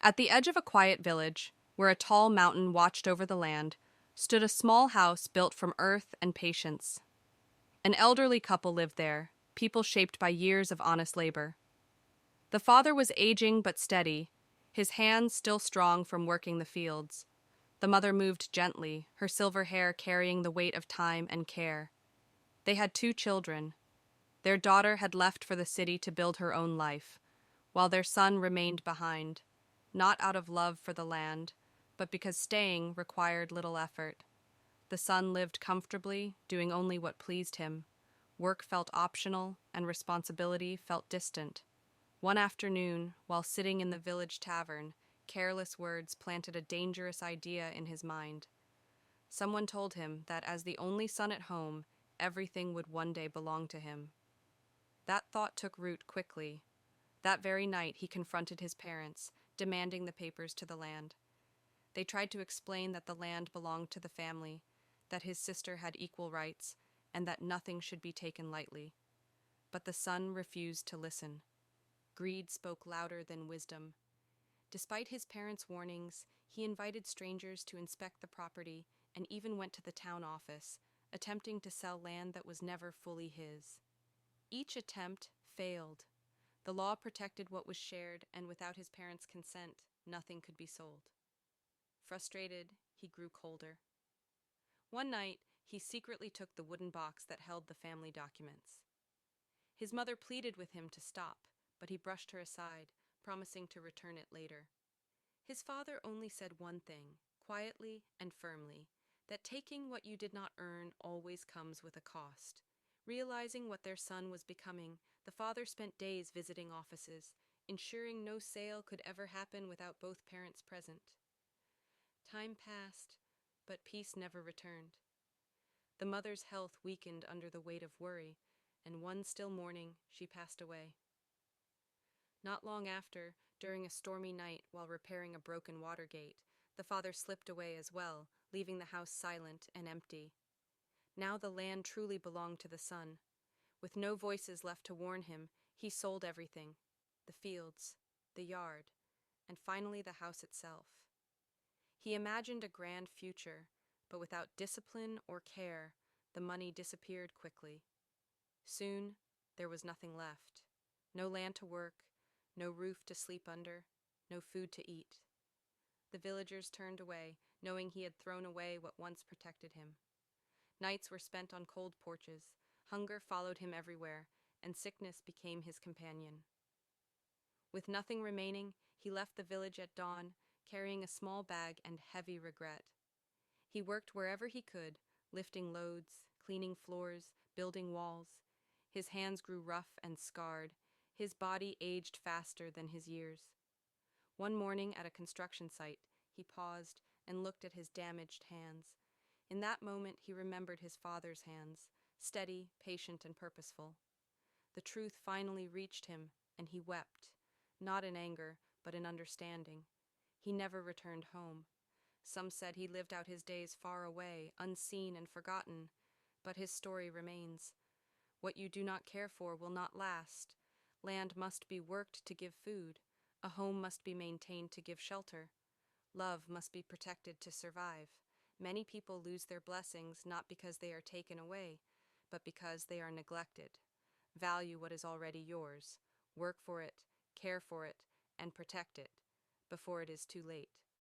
At the edge of a quiet village, where a tall mountain watched over the land, stood a small house built from earth and patience. An elderly couple lived there, people shaped by years of honest labor. The father was aging but steady, his hands still strong from working the fields. The mother moved gently, her silver hair carrying the weight of time and care. They had two children. Their daughter had left for the city to build her own life, while their son remained behind, not out of love for the land, but because staying required little effort. The son lived comfortably, doing only what pleased him. Work felt optional, and responsibility felt distant. One afternoon, while sitting in the village tavern, careless words planted a dangerous idea in his mind. Someone told him that as the only son at home, everything would one day belong to him. That thought took root quickly. That very night he confronted his parents, demanding the papers to the land. They tried to explain that the land belonged to the family, that his sister had equal rights, and that nothing should be taken lightly. But the son refused to listen. Greed spoke louder than wisdom. Despite his parents' warnings, he invited strangers to inspect the property and even went to the town office, attempting to sell land that was never fully his. Each attempt failed. The law protected what was shared, and without his parents' consent, nothing could be sold. Frustrated, he grew colder. One night, he secretly took the wooden box that held the family documents. His mother pleaded with him to stop, but he brushed her aside, promising to return it later. His father only said one thing, quietly and firmly, that taking what you did not earn always comes with a cost. Realizing what their son was becoming, the father spent days visiting offices, ensuring no sale could ever happen without both parents present. Time passed, but peace never returned. The mother's health weakened under the weight of worry, and one still morning she passed away. Not long after, during a stormy night while repairing a broken water gate, the father slipped away as well, leaving the house silent and empty. Now the land truly belonged to the son. With no voices left to warn him, he sold everything: the fields, the yard, and finally the house itself. He imagined a grand future, but without discipline or care, the money disappeared quickly. Soon, there was nothing left. No land to work, no roof to sleep under, no food to eat. The villagers turned away, knowing he had thrown away what once protected him. Nights were spent on cold porches, hunger followed him everywhere, and sickness became his companion. With nothing remaining, he left the village at dawn, carrying a small bag and heavy regret. He worked wherever he could, lifting loads, cleaning floors, building walls. His hands grew rough and scarred. His body aged faster than his years. One morning at a construction site, he paused and looked at his damaged hands. In that moment, he remembered his father's hands, steady, patient, and purposeful. The truth finally reached him, and he wept, not in anger, but in understanding. He never returned home. Some said he lived out his days far away, unseen and forgotten, but his story remains. What you do not care for will not last. Land must be worked to give food. A home must be maintained to give shelter. Love must be protected to survive. Many people lose their blessings not because they are taken away, but because they are neglected. Value what is already yours. Work for it, care for it, and protect it before it is too late.